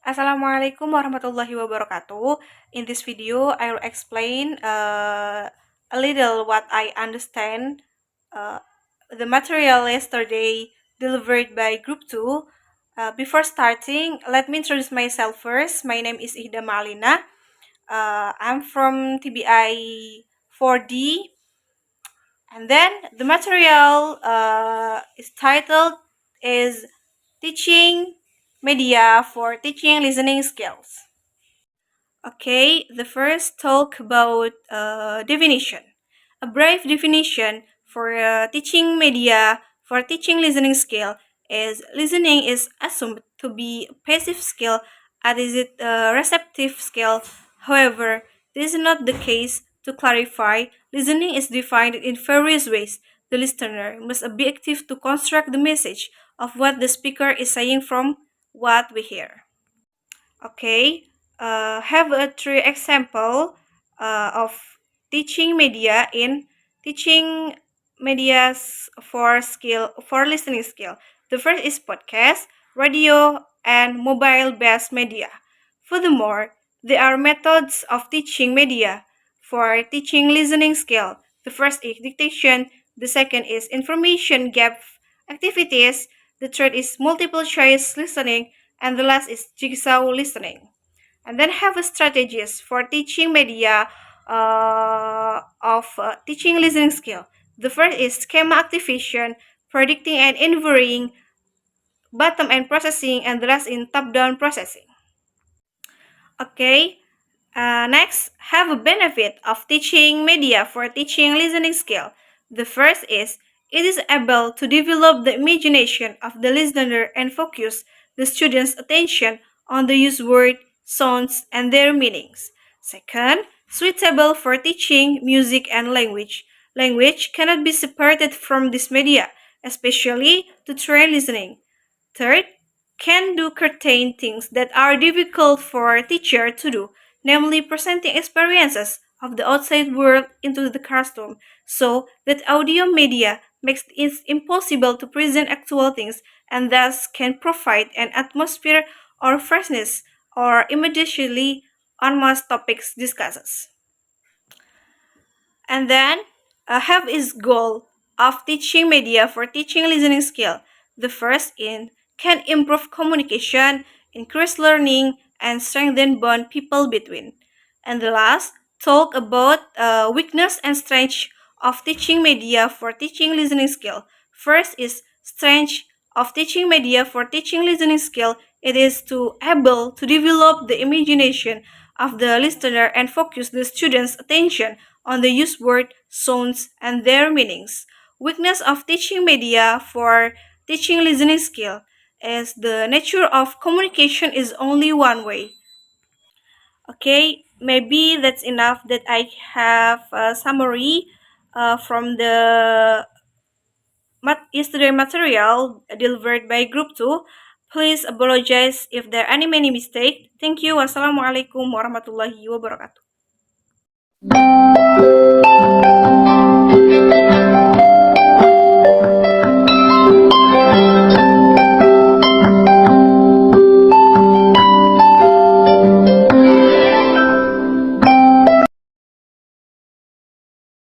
Assalamualaikum warahmatullahi wabarakatuh. In this video, I will explain a little what I understand the material yesterday delivered by Group 2. Before starting, let me introduce myself first. My name is Ihda. I'm from TBI 4D. And then the material is titled is Teaching Media for Teaching Listening Skills. Okay, the first talk about definition. A brief definition for teaching media for teaching listening skill is listening is assumed to be a passive skill as is it a receptive skill. However, this is not the case. To clarify, listening is defined in various ways. The listener must be active to construct the message of what the speaker is saying from what we hear. Okay, have a three example of teaching media in teaching medias for listening skill. The first is podcast, radio, and mobile-based media. Furthermore, there are methods of teaching media for teaching listening skill. The first is dictation. The second is information gap activities. The third is multiple choice listening, and the last is jigsaw listening. And then have a strategies for teaching media of teaching listening skill. The first is schema activation, predicting and inferring, bottom end processing, and the last in top down processing. Okay, next, have a benefit of teaching media for teaching listening skill. The first is it is able to develop the imagination of the listener and focus the student's attention on the used word, sounds, and their meanings. Second, suitable for teaching music and language. Language cannot be separated from this media, especially to train listening. Third, can do certain things that are difficult for a teacher to do, namely presenting experiences of the outside world into the classroom, so that audio media makes it impossible to present actual things and thus can provide an atmosphere or freshness or immediately on most topics discussed. And then have its goal of teaching media for teaching listening skill. The first in can improve communication, increase learning, and strengthen bond people between. And the last talk about weakness and strength of teaching media for teaching listening skill. First is strength of teaching media for teaching listening skill. It is to able to develop the imagination of the listener and focus the student's attention on the used word, sounds, and their meanings. Weakness of teaching media for teaching listening skill is the nature of communication is only one way. Okay, maybe that's enough that I have a summary from the yesterday material delivered by Group 2. Please apologize if there are any mistake. Thank you. Wassalamualaikum warahmatullahi wabarakatuh.